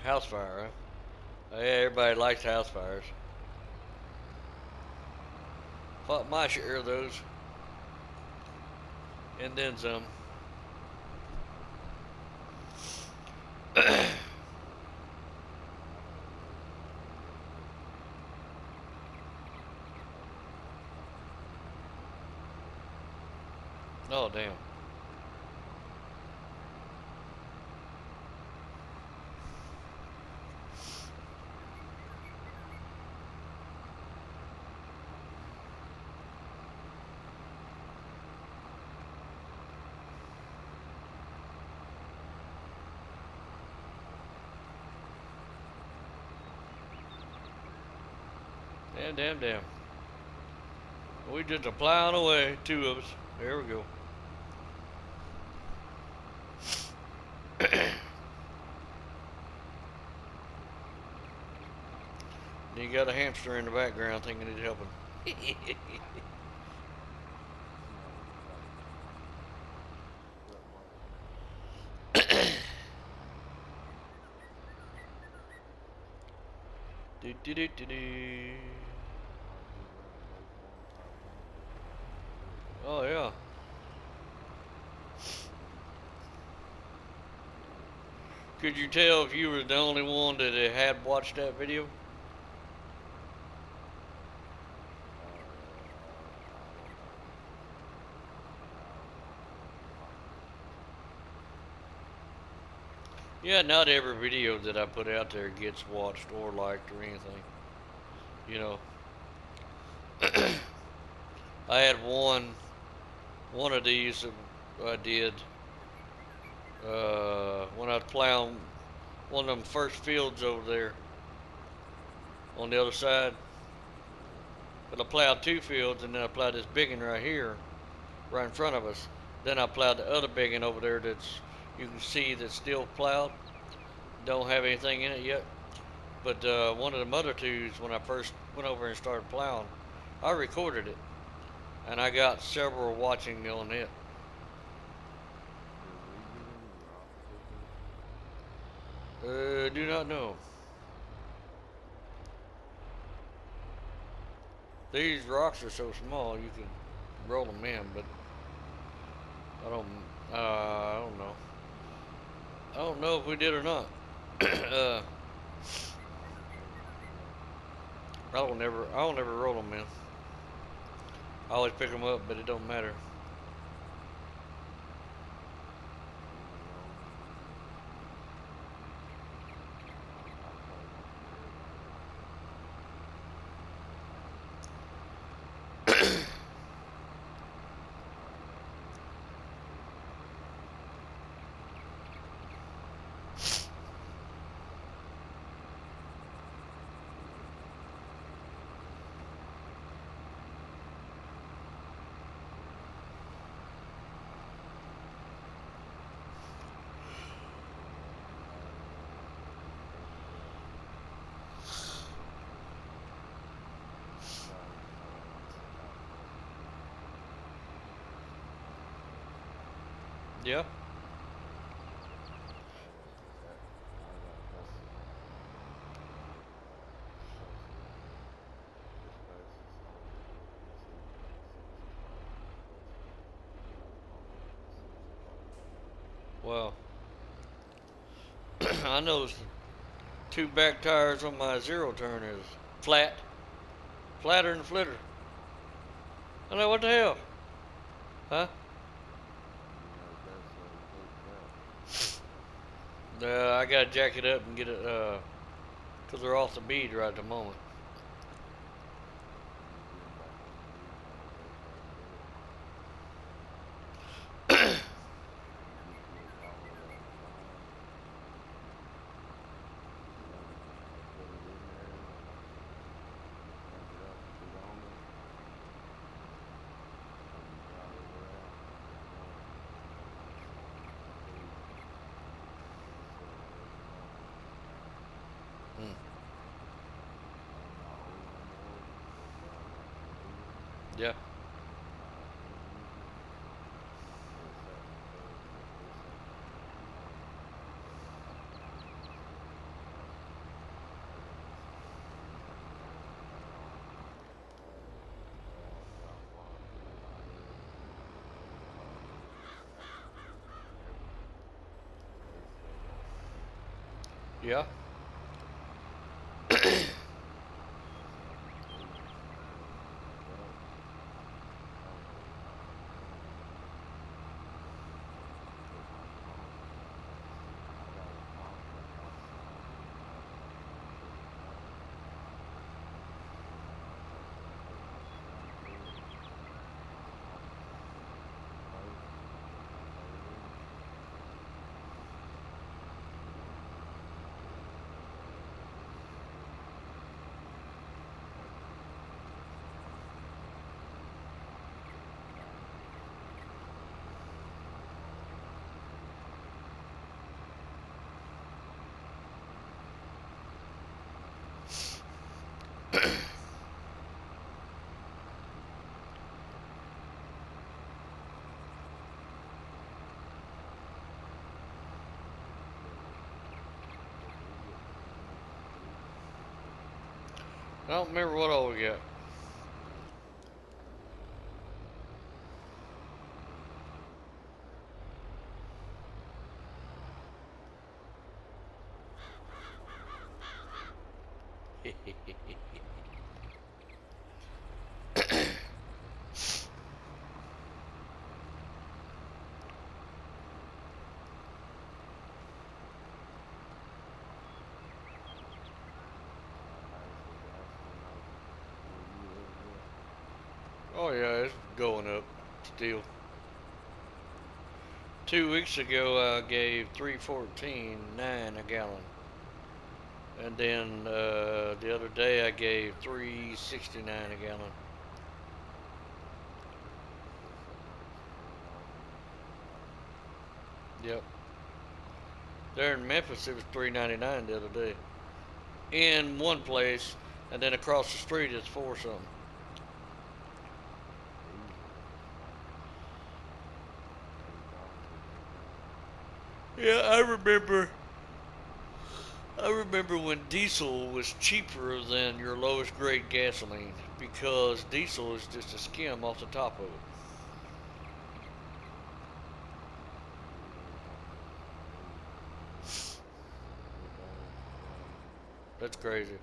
House fire, huh? Yeah, everybody likes house fires. Fought my share of those, and then some. Oh, damn. Damn, damn, damn. We just a plowing away, two of us. There we go. You got a hamster in the background thinking he's helping. Do, do, do, do, do. Oh, yeah. Could you tell if you were the only one that had watched that video? Yeah, not every video that I put out there gets watched or liked or anything. You know, I had one of these that I did when I was plowing one of them first fields over there on the other side. But I plowed two fields and then I plowed this big one right here, right in front of us. Then I plowed the other big one over there that's you can see that's still plowed. Don't have anything in it yet. But one of the other twos, when I first went over and started plowing, I recorded it, and I got several watching on it. Do not know. These rocks are so small you can roll them in, but I don't. I don't know. I don't know if we did or not. uh, I don't never. I don't ever roll them in. I always pick them up, but it don't matter. Yeah. Well, I noticed the two back tires on my zero turn is flat, flatter than flitter. I know what the hell, huh? I gotta jack it up and get it, cause they're off the bead right at the moment. Hmm. Yeah. I don't remember what all we got. Oh yeah, it's going up still. 2 weeks ago I gave 314.9 a gallon, and then the other day I gave 369 a gallon. Yep. There in Memphis it was 3.99 the other day in one place, and then across the street it's 4 something. Yeah, I remember when diesel was cheaper than your lowest grade gasoline because diesel is just a skim off the top of it. That's crazy.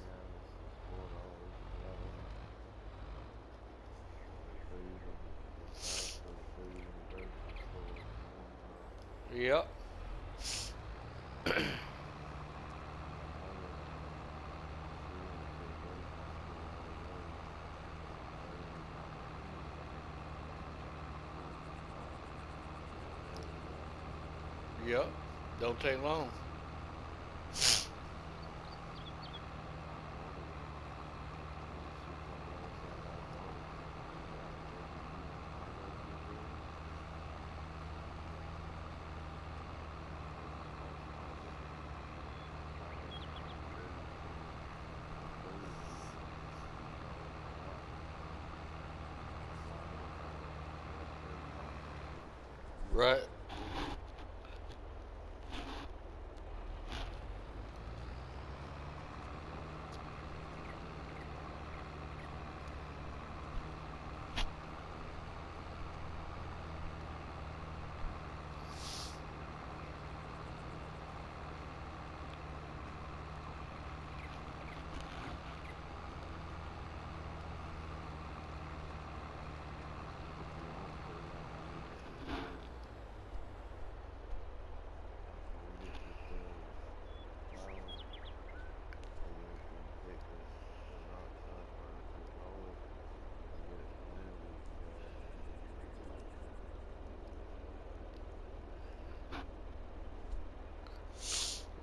Yep. Yep. Don't take long. Right.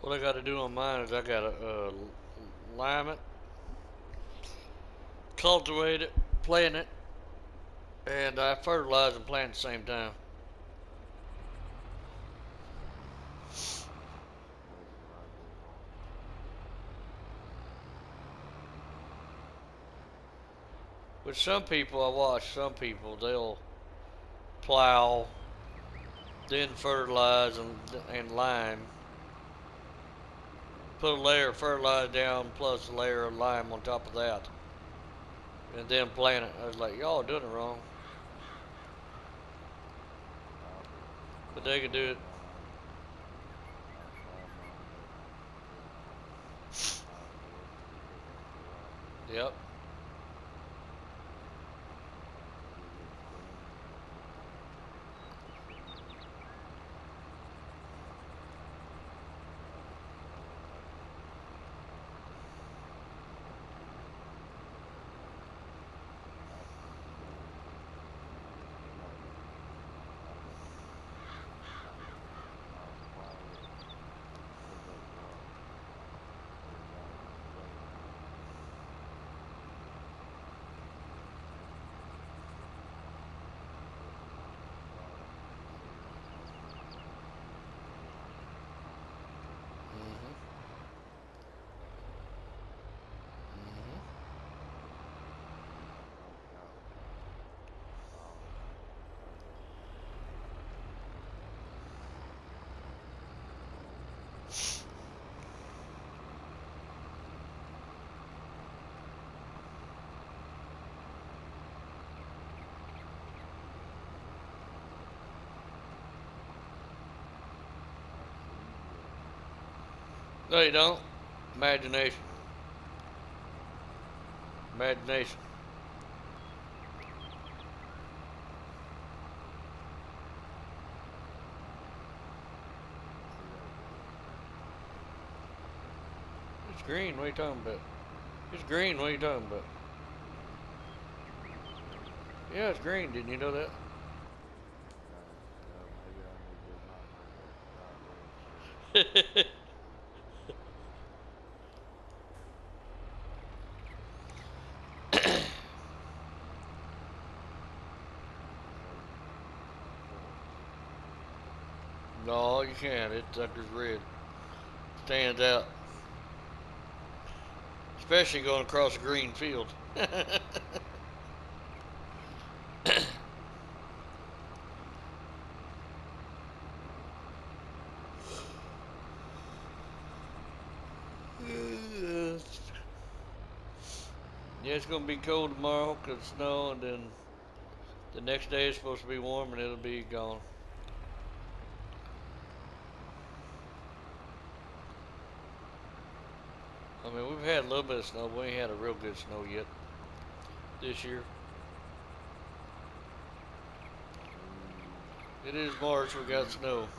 What I got to do on mine is I got to lime it, cultivate it, plant it, and I fertilize and plant at the same time. With some people, I watch some people, they'll plow, then fertilize and lime, put a layer of fertilizer down plus a layer of lime on top of that, and then plant it. I was like, y'all doing it wrong, but they can do it. Yep. Mhm. Mhm. No, you don't. Imagination. Imagination. It's green. What are you talking about? It's green. What are you talking about? Yeah, it's green. Didn't you know that? No, you can't. It sucker's red. Stands out. Especially going across a green field. Yeah, it's gonna be cold tomorrow 'cause snow, and then the next day is supposed to be warm, and it'll be gone. I mean, we've had a little bit of snow, but we ain't had a real good snow yet this year. It is March. We got snow.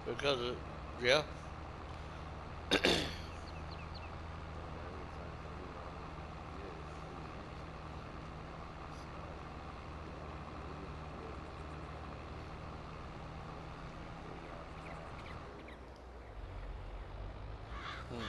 Because of, yeah. Hmm.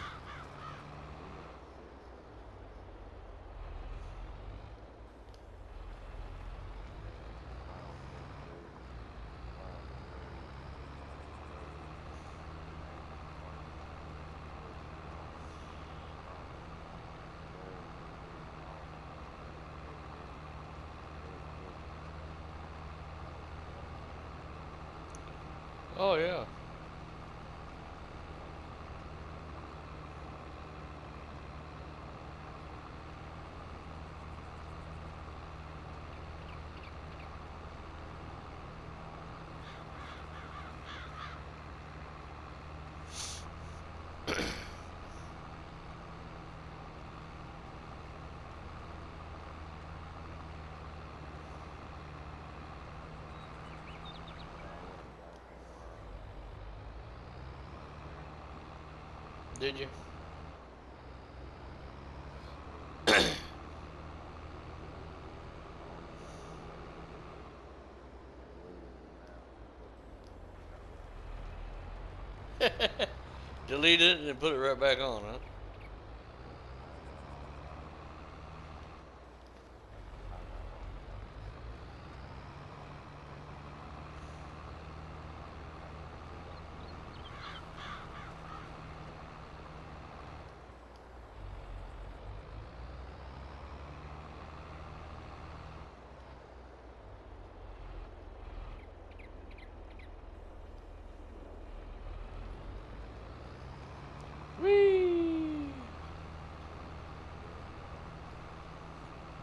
Oh yeah. Did you? Delete it and then put it right back on, huh?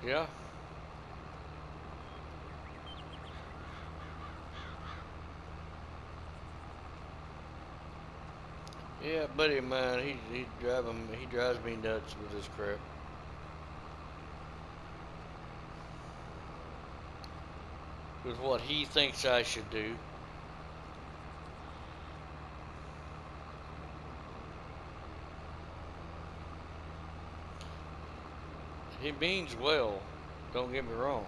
Yeah. Yeah, buddy of mine, he drives me nuts with this crap. With what he thinks I should do. He means well, don't get me wrong.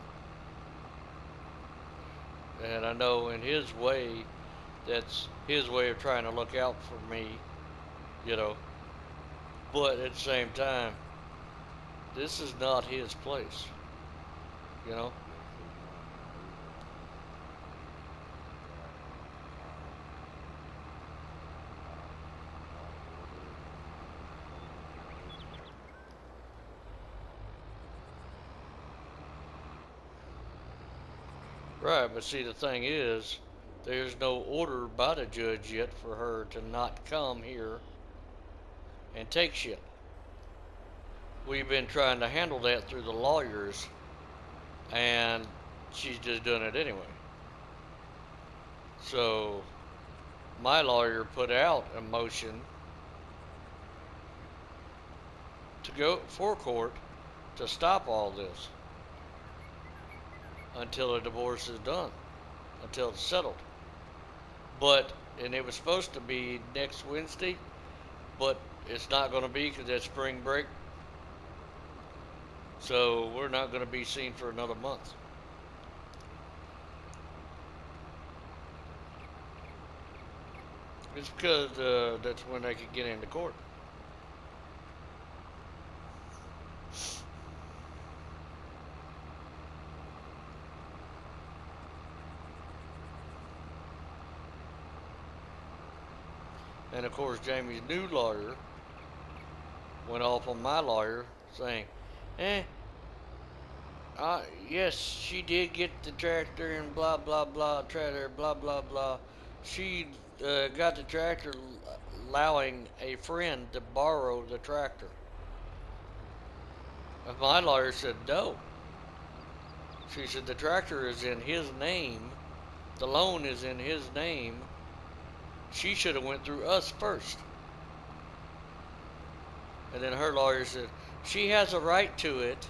And I know in his way, that's his way of trying to look out for me, you know. But at the same time, this is not his place, you know. Right, but see, the thing is, there's no order by the judge yet for her to not come here and take shit. We've been trying to handle that through the lawyers, and she's just doing it anyway. So, my lawyer put out a motion to go for court to stop all this until a divorce is done, until it's settled. But, and it was supposed to be next Wednesday, but it's not going to be because it's spring break. So we're not going to be seen for another month. It's because that's when they could get into court. And of course, Jamie's new lawyer went off on my lawyer saying, eh, yes, she did get the tractor and blah, blah, blah, trailer, blah, blah, blah. She got the tractor allowing a friend to borrow the tractor. And my lawyer said, no. She said, the tractor is in his name. The loan is in his name. She should have went through us first. And then her lawyer said, she has a right to it.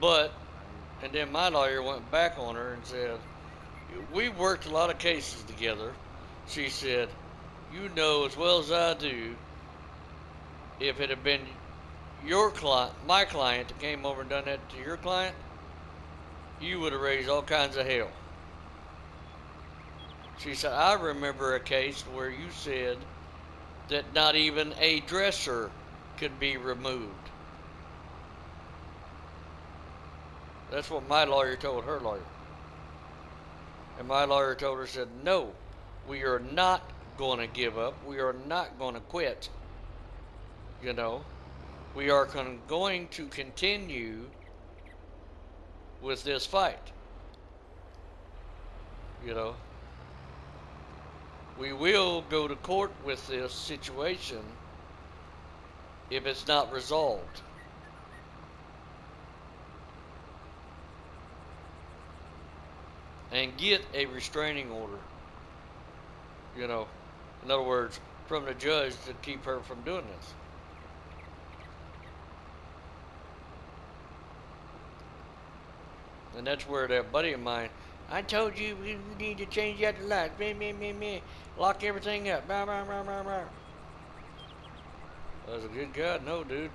But, and then my lawyer went back on her and said, we worked a lot of cases together. She said, you know as well as I do, if it had been your client, my client, that came over and done that to your client, you would have raised all kinds of hell. She said, I remember a case where you said that not even a dresser could be removed. That's what my lawyer told her lawyer. And my lawyer told her, said, no, we are not going to give up. We are not going to quit. You know, we are going to continue with this fight. You know, we will go to court with this situation if it's not resolved. And get a restraining order. You know, in other words, from the judge to keep her from doing this. And that's where that buddy of mine, I told you we need to change out the lights. Me. Lock everything up. Blah, blah, blah, blah, blah. That's a good God, no, dude.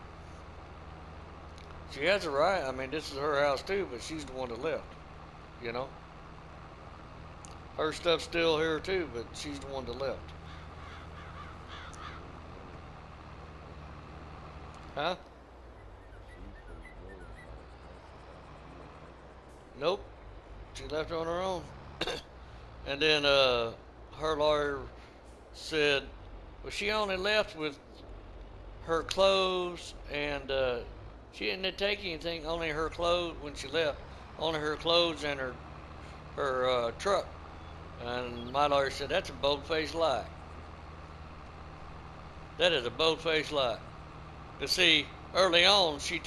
She has a right. I mean, this is her house too, but she's the one that left. You know? Her stuff's still here too, but she's the one that left. Huh? Nope. She left on her own. And then her lawyer said, well, she only left with her clothes, and she didn't take anything, only her clothes when she left, only her clothes and her truck. And my lawyer said, that's a bold-faced lie. That is a bold-faced lie. You see, early on, she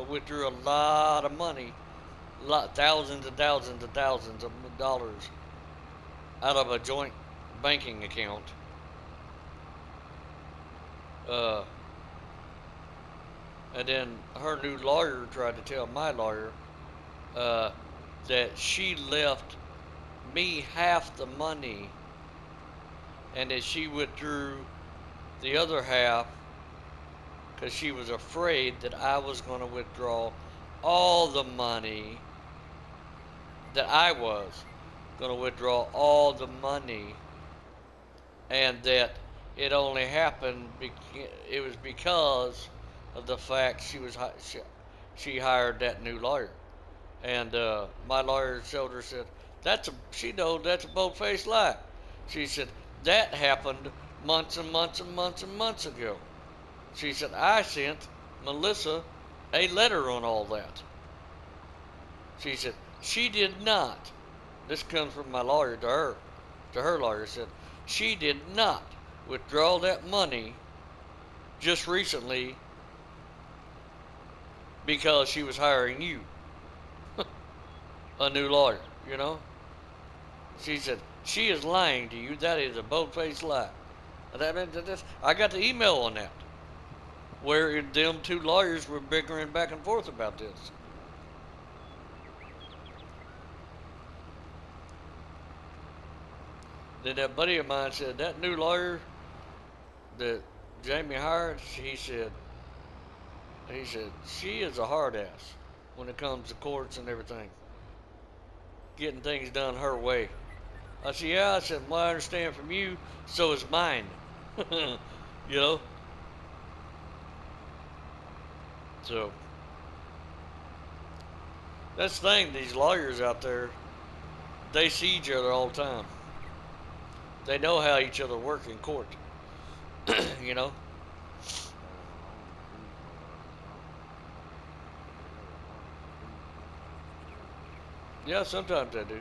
withdrew a lot of money, thousands and thousands and thousands of dollars out of a joint banking account. Uh, and then her new lawyer tried to tell my lawyer uh, that she left me half the money and that she withdrew the other half because she was afraid that I was going to withdraw all the money, that I was going to withdraw all the money, and that it only happened, it was because of the fact she hired that new lawyer. And my lawyer showed her, said, she knows that's a bold-faced lie. She said, that happened months and months and months and months ago. She said, I sent Melissa a letter on all that. She said, she did not. This comes from my lawyer to her lawyer, said, she did not withdraw that money just recently because she was hiring you, a new lawyer, you know? She said, she is lying to you. That is a bold-faced lie. I got the email on that, where them two lawyers were bickering back and forth about this. Then that buddy of mine said, that new lawyer that Jamie hired, he said, she is a hard ass when it comes to courts and everything. Getting things done her way. I said, yeah, I said, well, I understand from you, so is mine. You know? So, that's the thing, these lawyers out there, they see each other all the time. They know how each other work in court. You know? Yeah, sometimes I do.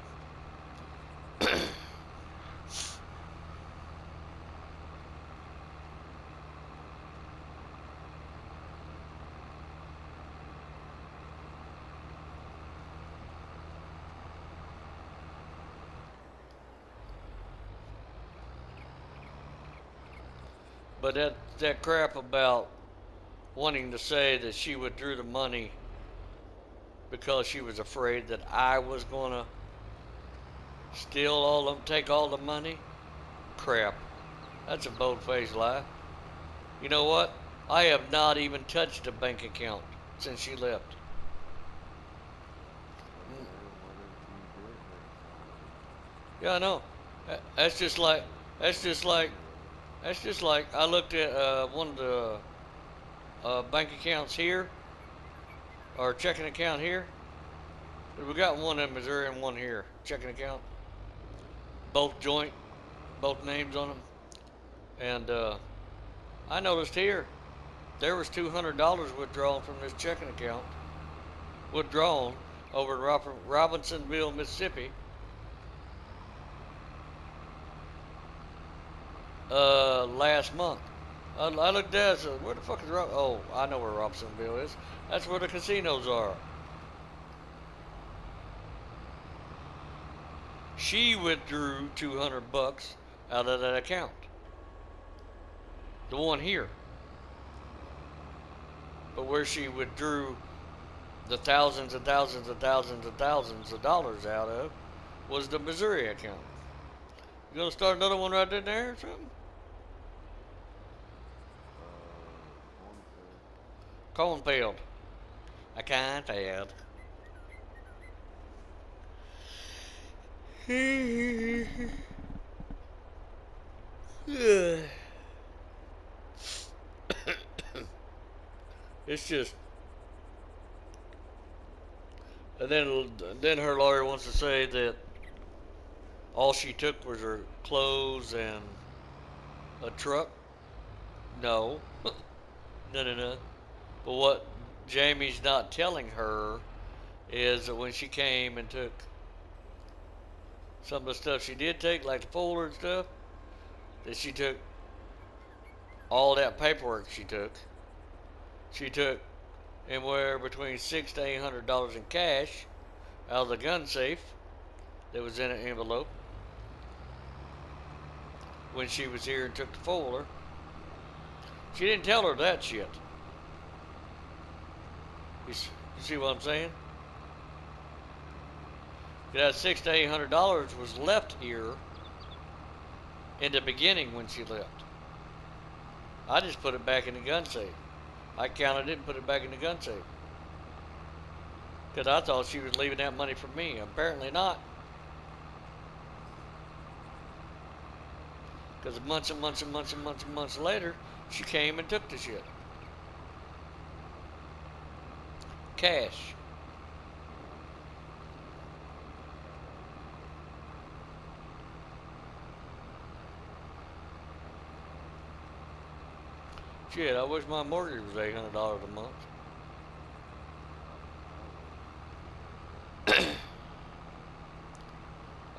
But that crap about wanting to say that she withdrew the money because she was afraid that I was gonna take all the money, crap. That's a bold-faced lie. You know what? I have not even touched a bank account since she left. Yeah, I know. That's just like that's just like that's just like I looked at one of the bank accounts here, or checking account here. We got one in Missouri and one here. Checking account, both joint, both names on them. And I noticed here there was $200 withdrawn from this checking account, withdrawn over in Robinsonville, Mississippi. Last month. I looked at it and said, where the fuck is Oh, I know where Robinsonville is. That's where the casinos are. She withdrew $200 out of that account. The one here. But where she withdrew the thousands and thousands and thousands and thousands of dollars out of was the Missouri account. You gonna start another one right in there or something? Cornfield. I can't failed. It's just, and then her lawyer wants to say that all she took was her clothes and a truck. No, no. But what Jamie's not telling her is that when she came and took some of the stuff she did take, like the folder and stuff, that she took all that paperwork she took anywhere between $600 to $800 in cash out of the gun safe that was in an envelope when she was here and took the folder. She didn't tell her that shit. You see what I'm saying? That $600 to $800 was left here in the beginning when she left. I just put it back in the gun safe. I counted it and put it back in the gun safe. Because I thought she was leaving that money for me. Apparently not. Because months and months and months and months and months later, she came and took the shit. Cash. Shit, I wish my mortgage was $800 a month.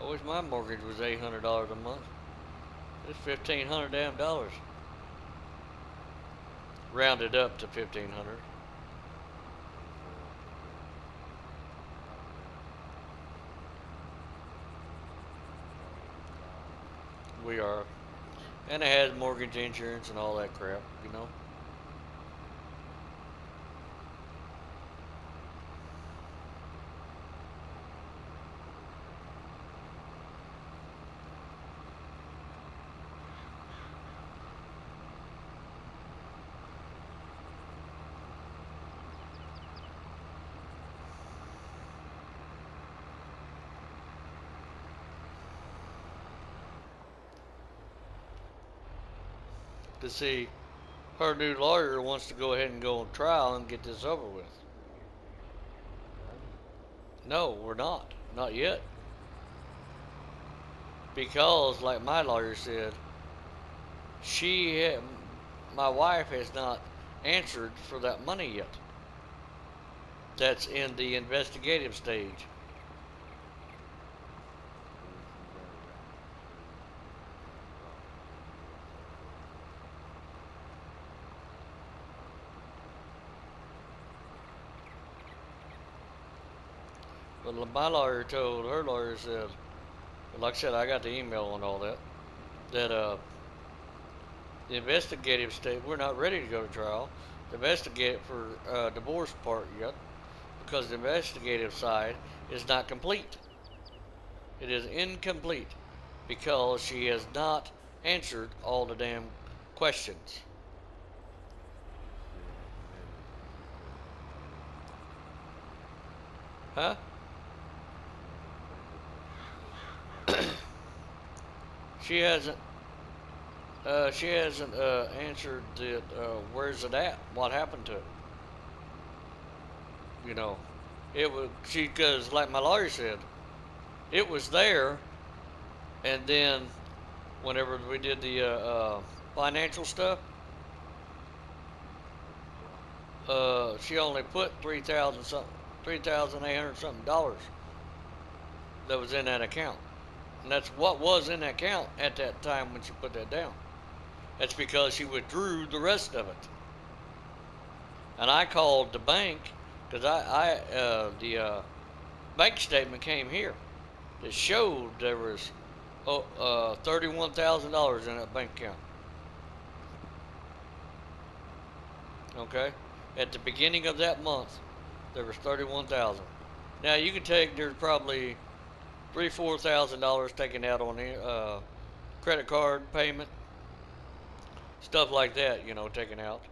I wish my mortgage was $800 a month. It's $1,500 damn dollars. Rounded up to $1,500. We are. And it has mortgage insurance and all that crap, you know. To see, her new lawyer wants to go ahead and go on trial and get this over with. No, we're not. Not yet. Because, like my lawyer said, my wife has not answered for that money yet. That's in the investigative stage. But my lawyer told her lawyer, said, like I said, I got the email on all that, that the investigative state, we're not ready to go to trial, to investigate for divorce part yet, because the investigative side is not complete. It is incomplete because she has not answered all the damn questions. Huh? She hasn't answered the where's it at? What happened to it? You know, it was because like my lawyer said, it was there, and then whenever we did the financial stuff, she only put $3,800 something dollars that was in that account. And that's what was in that account at that time when she put that down. That's because she withdrew the rest of it. And I called the bank because the bank statement came here that showed there was $31,000 in that bank account. Okay, at the beginning of that month, there was $31,000. Now you can take, there's probably $3,000-4,000 taken out on the credit card payment, stuff like that, you know, taken out.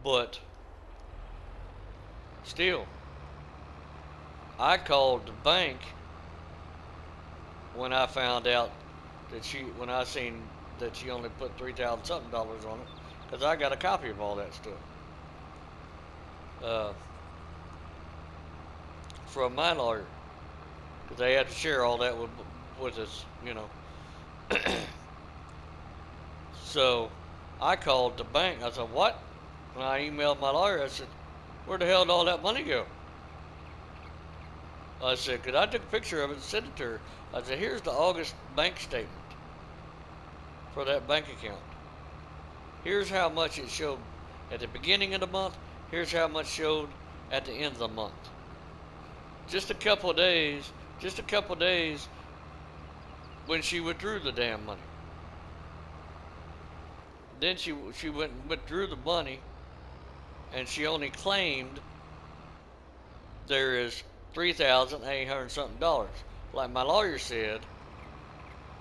But still, I called the bank when I found out that when I seen that she only put $3,000 something dollars on it, because I got a copy of all that stuff. From my lawyer, because they have to share all that with us, you know. So I called the bank. I said, what? When I emailed my lawyer, I said, where the hell did all that money go? I said, because I took a picture of it and sent it to her. I said, here's the August bank statement. for that bank account. Here's how much it showed at the beginning of the month. Here's how much showed at the end of the month. Just a couple of days, when she withdrew the damn money. Then she went and withdrew the money, and she only claimed there is $3,800 something dollars. Like my lawyer said,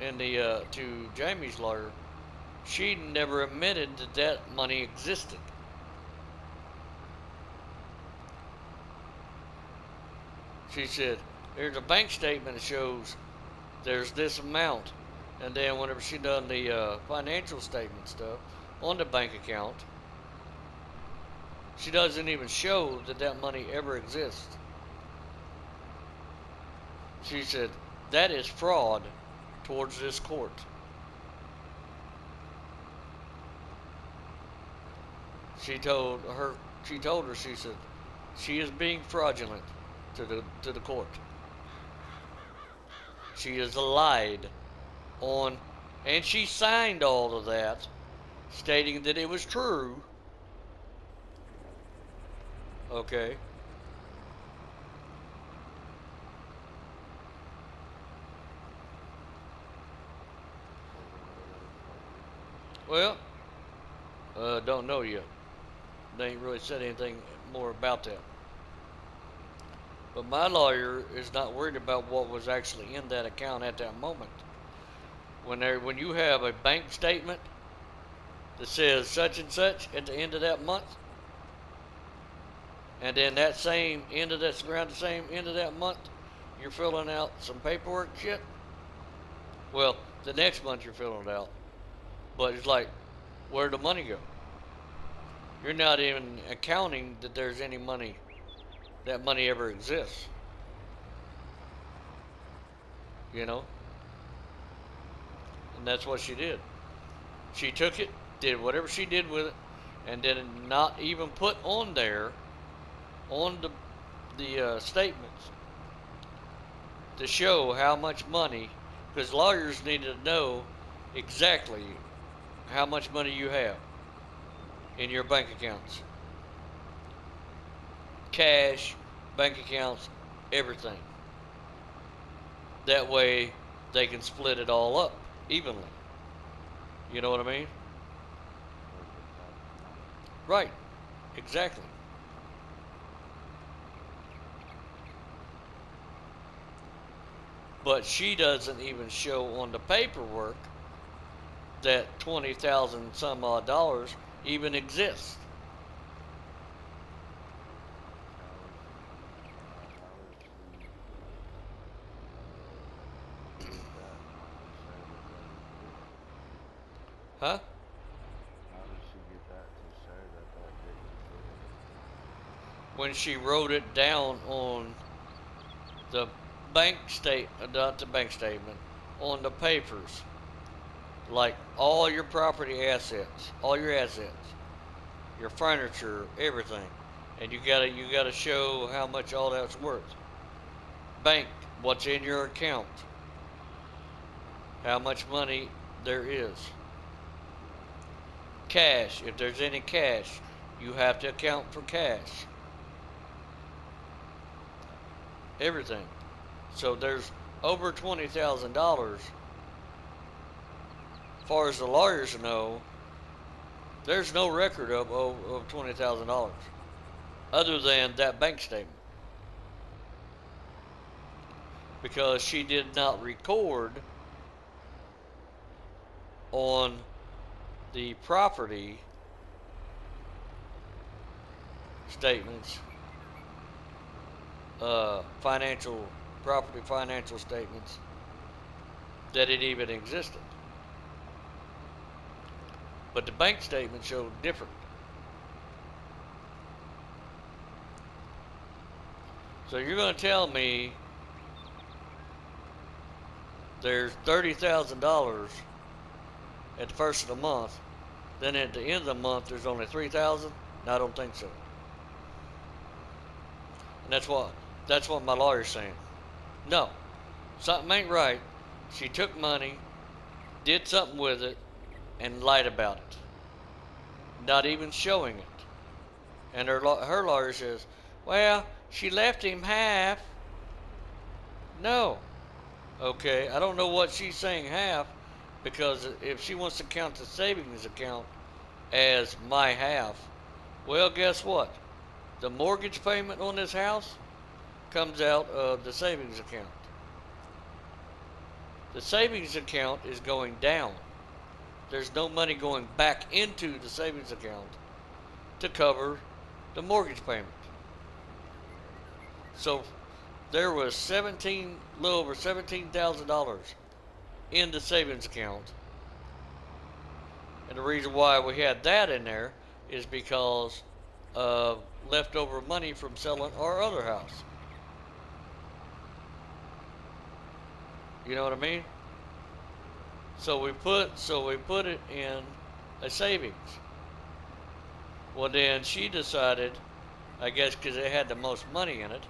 in the to Jamie's lawyer, she never admitted that that money existed. She said, there's a bank statement that shows there's this amount. And then whenever she done the financial statement stuff on the bank account, she doesn't even show that that money ever exists. She said, that is fraud towards this court. She told her, she said, she is being fraudulent to the court. She has lied on, and she signed all of that, stating that it was true. Okay. Well, don't know yet. They ain't really said anything more about that. But my lawyer is not worried about what was actually in that account at that moment. When you have a bank statement that says such and such at the end of that month, and then that same end of that around the same end of that month, you're filling out some paperwork shit. Well, the next month you're filling it out, but it's like, where'd the money go? You're not even accounting that there's any money, that money ever exists. You know? And that's what she did. She took it, did whatever she did with it, and did not even put on there, on the statements, to show how much money, because lawyers need to know exactly how much money you have in your bank accounts. Cash, bank accounts, everything. That way they can split it all up evenly. You know what I mean? Right. Exactly. But she doesn't even show on the paperwork that 20,000 some odd dollars even exists. Huh? How did she get that to say that that didn't When she wrote it down on the bank not the bank statement, on the papers, like all your property assets, all your assets, your furniture, everything, and you gotta show how much all that's worth. Bank, what's in your account, how much money there is. Cash, if there's any cash, you have to account for cash. Everything. So there's over $20,000. As far as the lawyers know, there's no record of $20,000 other than that bank statement, because she did not record on the property statements, property financial statements, that it even existed. But the bank statement showed different. So you're going to tell me there's $30,000 at the first of the month, then at the end of the month there's only $3,000? No, I don't think so. And that's what my lawyer's saying. No, something ain't right. She took money, did something with it, and lied about it, not even showing it. And her lawyer says, well, she left him half. No. Okay, I don't know what she's saying half, because if she wants to count the savings account as my half, well, guess what? The mortgage payment on this house comes out of the savings account. The savings account is going down. There's no money going back into the savings account to cover the mortgage payment. So there was a little over $17,000 in the savings account. And the reason why we had that in there is because of leftover money from selling our other house. You know what I mean? So we put it in a savings. Well, then she decided, I guess because it had the most money in it,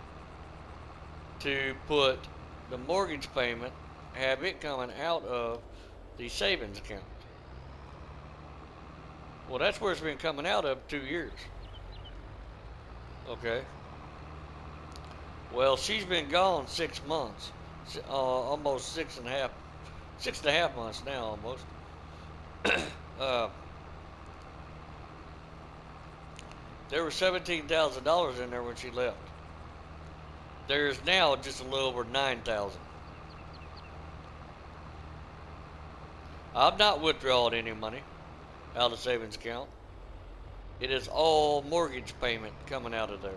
to put the mortgage payment, have it coming out of the savings account. Well, that's where it's been coming out of 2 years. Okay. Well, she's been gone 6 months, almost 6.5 months now, almost. There was $17,000 in there when she left. There's now just a little over $9,000. I've not withdrawn any money out of the savings account. It is all mortgage payment coming out of there.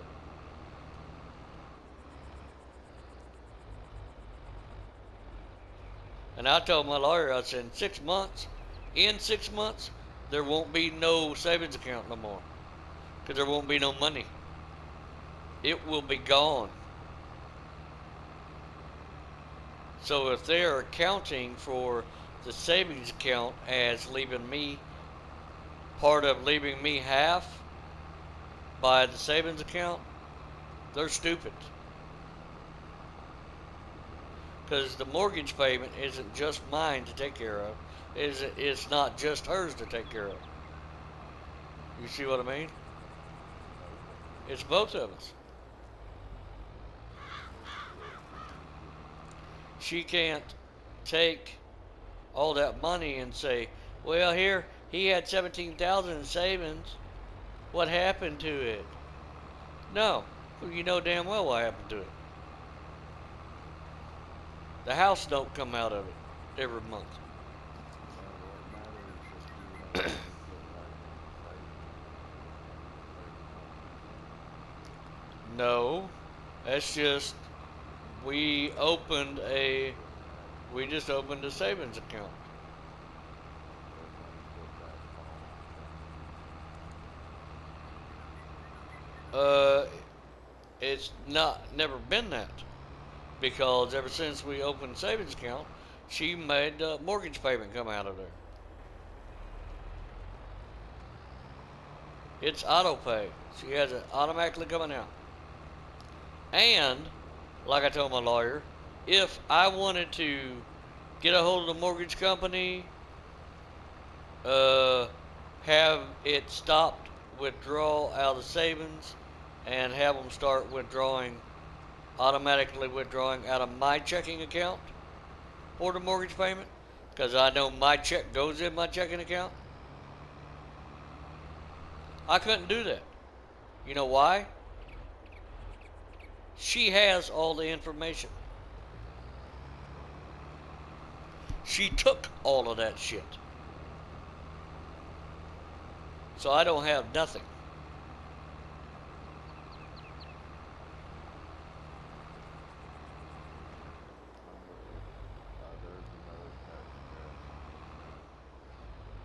And I told my lawyer, I said, in 6 months, there won't be no savings account no more. Because there won't be no money. It will be gone. So if they're accounting for the savings account as leaving me half by the savings account, they're stupid. Because the mortgage payment isn't just mine to take care of. It's not just hers to take care of. You see what I mean? It's both of us. She can't take all that money and say, well, here, he had $17,000 in savings. What happened to it? No. You know damn well what happened to it. The house don't come out of it every month. No, that's just, we just opened a savings account. It's never been that, because ever since we opened savings account, she made a mortgage payment come out of there. It's auto pay. She has it automatically coming out. And, like I told my lawyer, if I wanted to get a hold of the mortgage company, have it stopped withdrawal out of savings, and have them start automatically withdrawing out of my checking account for the mortgage payment, because I know my check goes in my checking account, I couldn't do that. You know why? She has all the information. She took all of that shit. So I don't have nothing.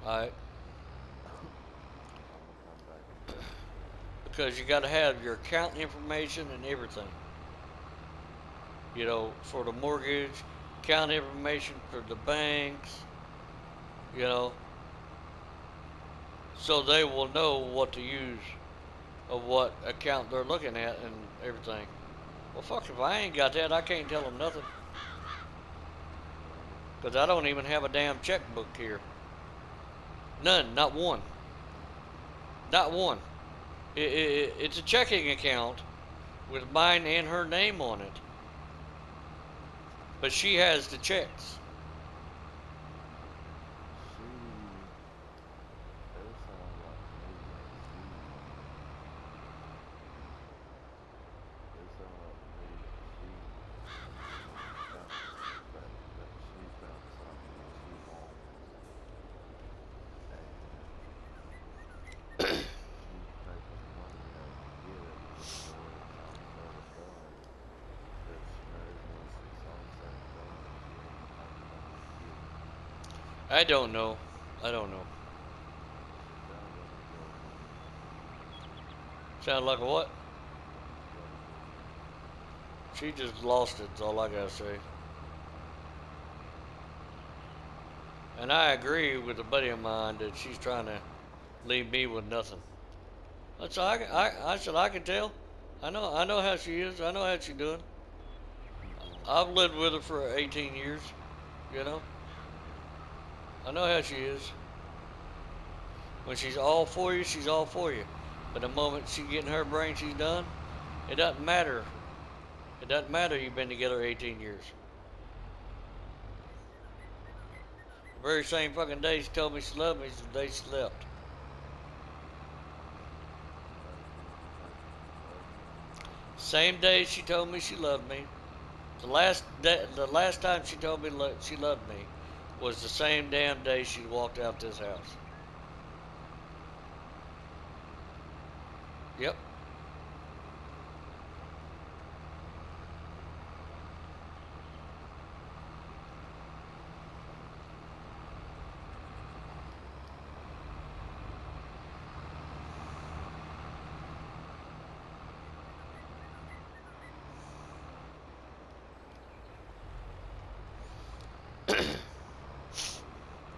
Alright. Because you got to have your account information and everything. You know, for the mortgage, account information for the banks, you know, so they will know what to use of what account they're looking at and everything. Well, fuck, if I ain't got that, I can't tell them nothing. Because I don't even have a damn checkbook here. None, not one. Not one. It's a checking account with mine and her name on it. But she has the checks. She, it sounds like to me that it sounds like to me that she found something that she wants, and she's taking the money out to get it before it's all said and done. Because she knows once it's all said and done, she ain't gonna have the money to get it. I don't know. I don't know. Sounds like a girl to me. Sound like a what? Girl. She just lost it, is all I gotta say. And I agree with a buddy of mine that she's trying to leave me with nothing. That's all I said I can tell. I know how she is. I know how she's doing. People, I've lived with her for 18 years. You know, I know how she is. When she's all for you, she's all for you. But the moment she get in her brain, she's done. It doesn't matter. It doesn't matter. You've been together 18 years. The very same fucking day she told me she loved me is the day she left. Same day she told me she loved me. The last time she told me she loved me was the same damn day she walked out this house. Yep.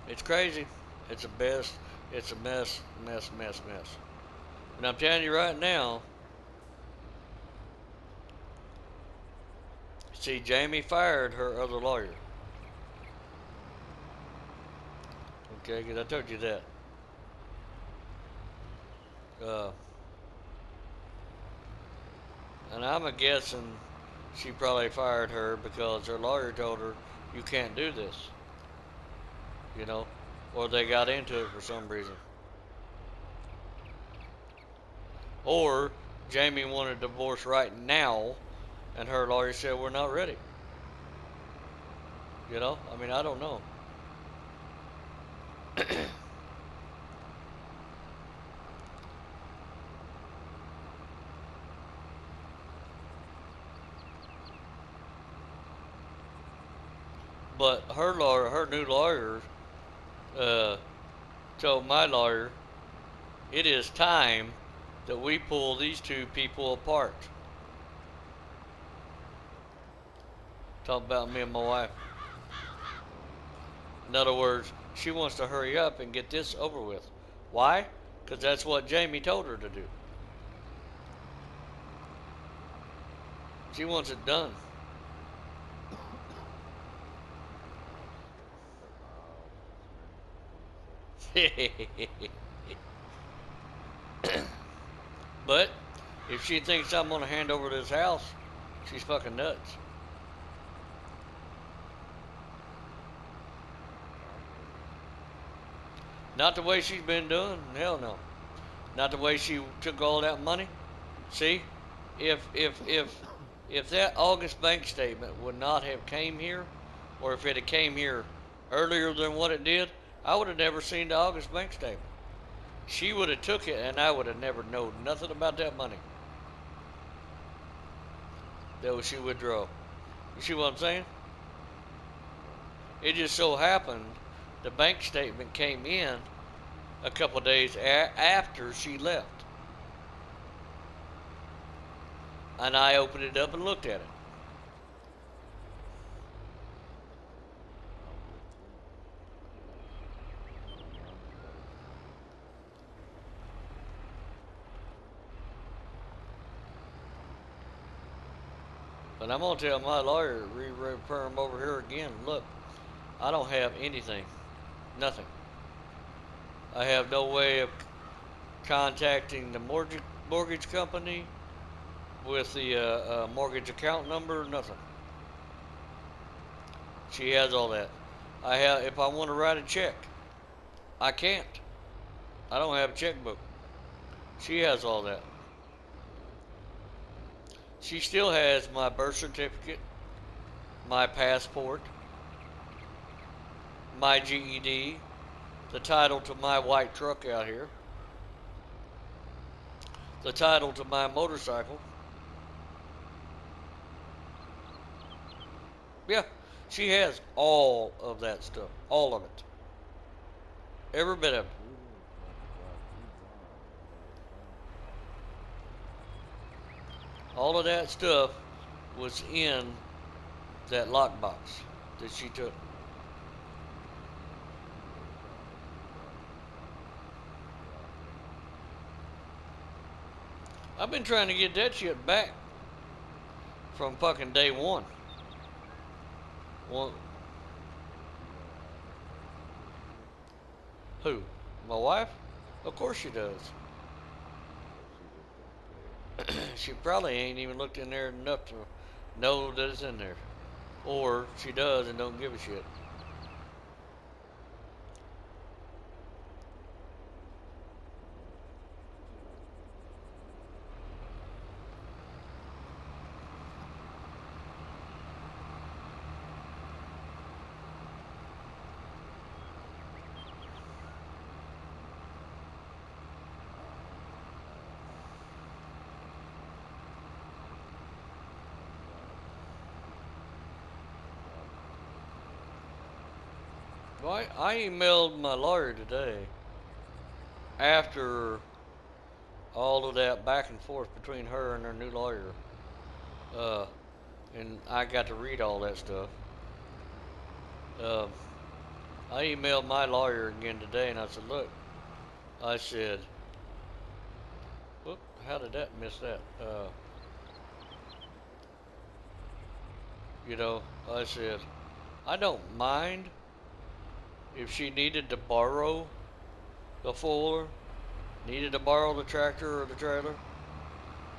It's crazy. It's a mess. It's a mess, mess, mess, mess. And I'm telling you right now, see, Jamie fired her other lawyer. Okay, 'cause I told you that. Uh, and I'm a guessing she probably fired her because her lawyer told her, you can't do this. You know, or they got into it for some reason. Or Jamie wanted a divorce right now, and her lawyer said, we're not ready. You know, I mean, I don't know. But her lawyer, her new lawyer, uh, told my lawyer, it is time that we pull these two people apart. Talking about me and my wife. In other words, she wants to hurry up and get this over with. Why? Because that's what Jamie told her to do. She wants it done. but my eyes just But if she thinks I'm gonna hand over this house, she's fucking nuts. Not the way she's been doing. Hell no. Not the way she took all that money. See, if that August bank statement would not have came here, or if it had came here earlier than what it did, I would have never seen the August bank statement. She would have took it, and I would have never known nothing about that money that she withdrew. You see what I'm saying? It just so happened the bank statement came in a couple of days after she left. And I opened it up and looked at it. I'm with you. But I'm gonna tell my lawyer, refer him over here again. Look, I don't have anything, nothing. I have no way of contacting the mortgage company with the mortgage account number, nothing. She has all that. I have, if I want to write a check, I can't. I don't have a checkbook. She has all that. She still has my birth certificate, my passport, my GED, the title to my white truck out here, the title to my motorcycle. Yeah, she has all of that stuff. All of it. Every bit of it. She didn't come drop you down and have a phone call. All of that stuff was in that lockbox that she took. She was trying to figure out which one dropped her off. I've been trying to get that shit back from fucking day one. Well, She don't have a birth certificate, who? My wife? Of course she does. but she just don't care. She probably ain't even looked in there enough to know that it's in there. Or she does and don't give a shit. I'm driving to the Well, I emailed my lawyer today after all of that back and forth between her and her new lawyer. Uh, and I got to read all that stuff. Uh, I emailed my lawyer again today and I said, look, I said, whoop, how did that miss that? You know, I said, I don't mind if she needed to borrow the four, needed to borrow the tractor or the trailer.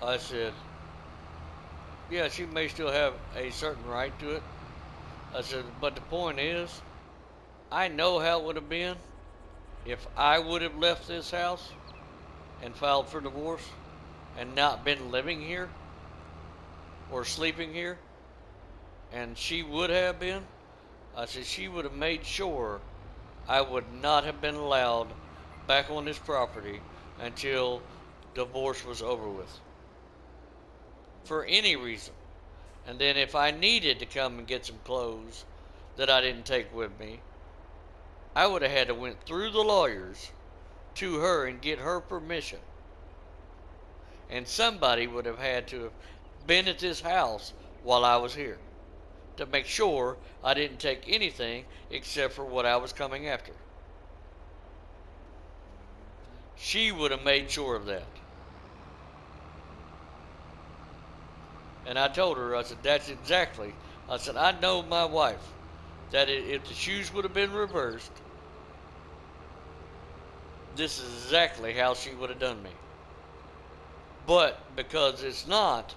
I said, yeah, she may still have a certain right to it. I said, but the point is, I know how it would have been if I would have left this house and filed for divorce and not been living here or sleeping here, and she would have been. I said, she would have made sure I would not have been allowed back on this property until divorce was over with. For any reason. And then if I needed to come and get some clothes that I didn't take with me, I would have had to went through the lawyers to her and get her permission. And somebody would have had to have been at this house while I was here to make sure I didn't take anything except for what I was coming after. She would have made sure of that. And I told her, I said, that's exactly. I said, I know my wife, that if the shoes would have been reversed, this is exactly how she would have done me. But because it's not,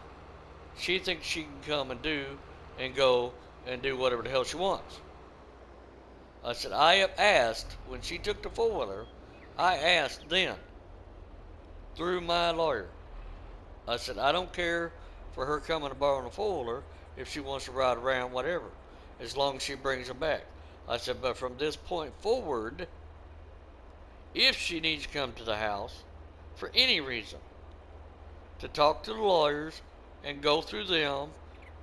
she thinks she can come and go and do whatever the hell she wants. I said, I have asked, when she took the four-wheeler, I asked then, through my lawyer, I said, I don't care for her coming to borrow a four-wheeler if she wants to ride around, whatever, as long as she brings them back. I said, but from this point forward, if she needs to come to the house for any reason, to talk to the lawyers and go through them,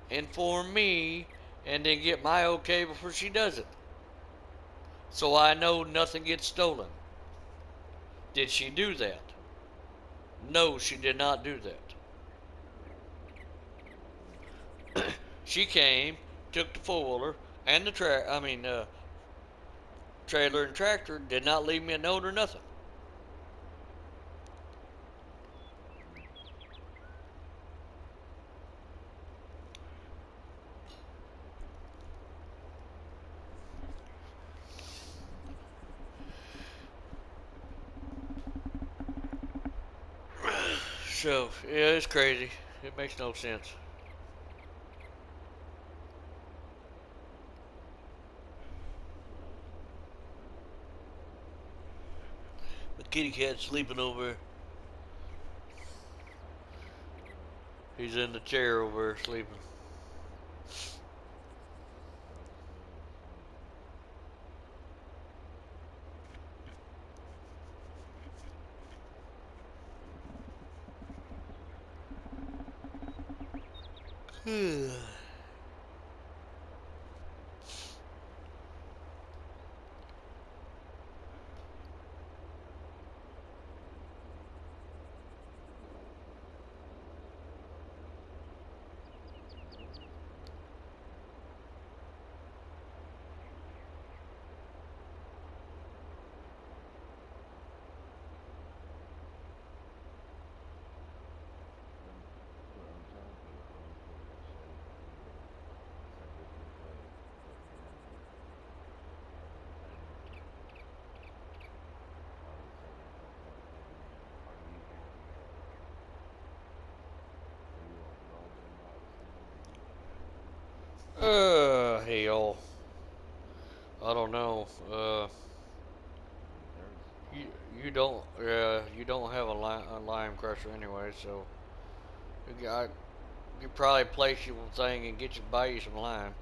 inform me, and then get my okay before she does it. So I know nothing gets stolen. Did she do that? No, she did not do that. She came, took the four-wheeler and the trailer and tractor, did not leave me a note or nothing. So, yeah, it's crazy. It makes no sense. The kitty cat's sleeping over. He's in the chair over there sleeping. Hell. I don't know. You you don't you don't have a lime crusher anyway, so I you probably place your thing and get you buy you some lime.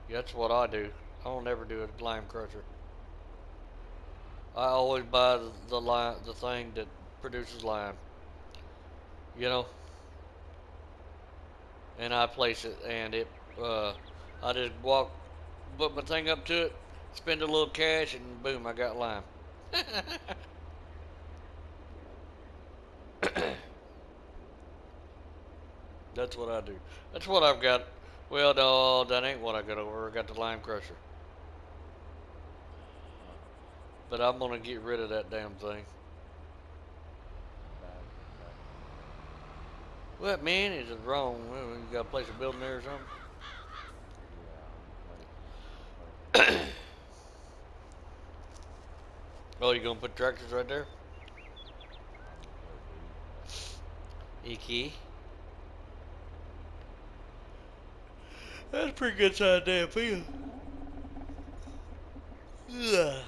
Yeah, that's what I do. I don't ever do a lime crusher. I always buy the lime, the thing that produces lime. You know, and I place it, and it. I just walk, put my thing up to it, spend a little cash, and boom, I got lime. That's what I do. That's what I've got. Well, no, that ain't what I got over. I got the lime crusher. But I'm gonna get rid of that damn thing. What man is it wrong? You got a place of building there or something? Oh, you gonna put tractors right there? Icky. That's a pretty good sized damn field. Ugh.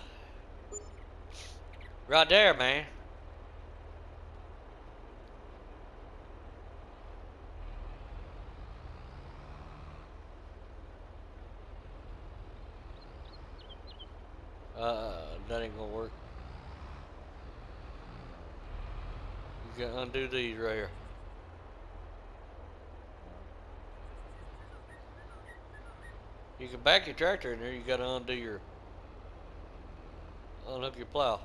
Right there, man. That ain't gonna work. You gotta undo these right here. You can back your tractor in there. You gotta unhook your plow.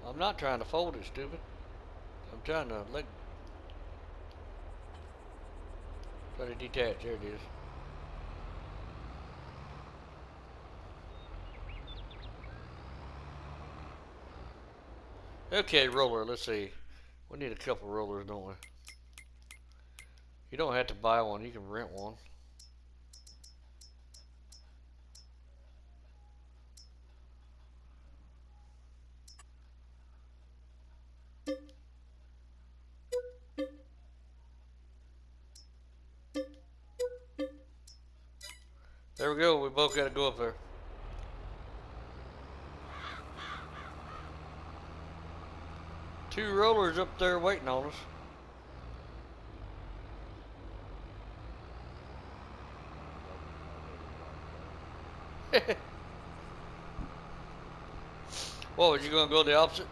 I'm not trying to fold it, stupid. I'm trying to try to detach. There it is. Okay, roller. Let's see. We need a couple rollers, don't we? You don't have to buy one. You can rent one. There we go. We both got to go up there. Two rollers up there waiting on us. What, was you going to go the opposite?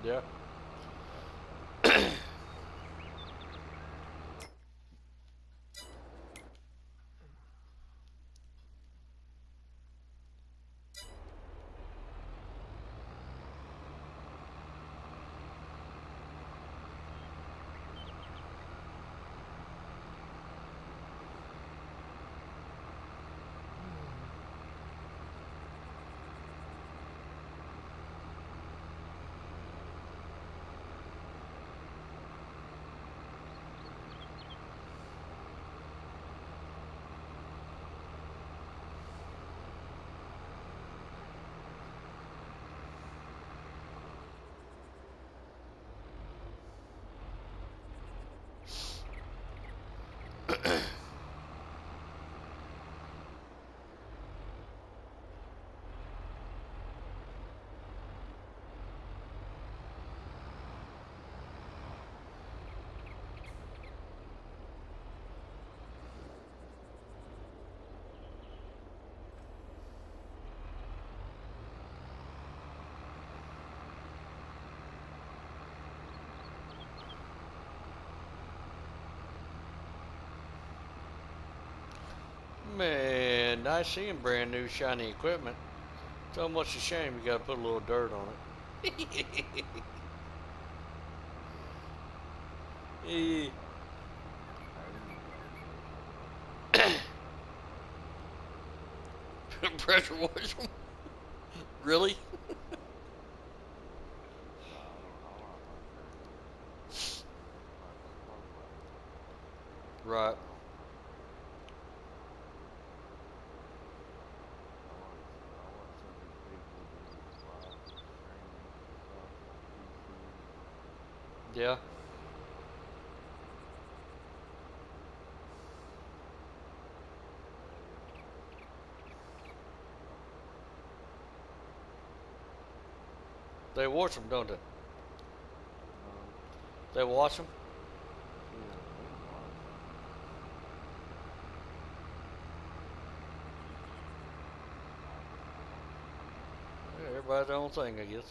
Yeah. Man, I seeing brand new shiny equipment. So much a shame you gotta put a little dirt on it. Eh. Pressure wash them? Really? Right. Yeah. They wash them, don't they? They wash them? Yeah, everybody's their own thing, I guess.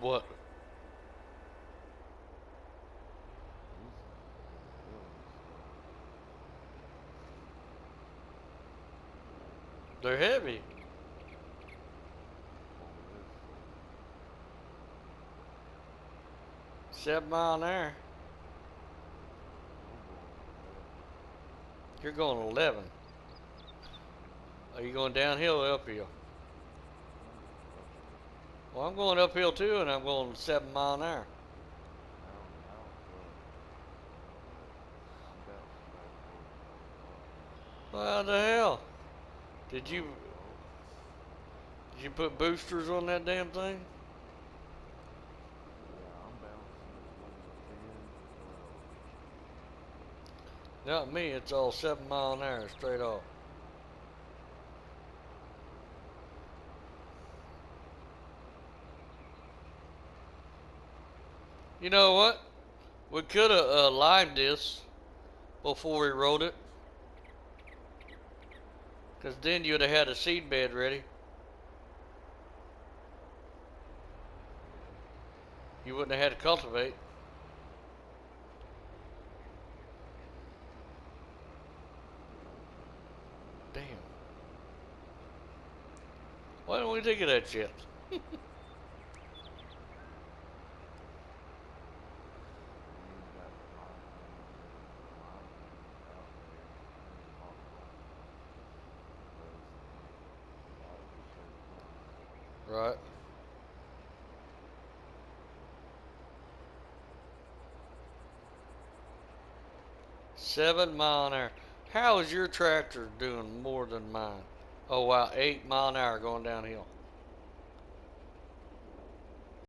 What? They're heavy. 7 mile an hour. You're going 11. Are you going downhill or uphill? Well, I'm going uphill too, and I'm going 7 mile an hour. What the hell? Did you put boosters on that damn thing? Not me. It's all 7 mile an hour straight off. You know what? We could have limed this before we rode it, because then you'd have had a seed bed ready. You wouldn't have had to cultivate. Damn. Why don't we think of that shit? Right. $7 mile an hour. How is your tractor doing more than mine? Oh wow, 8 mile an hour going downhill.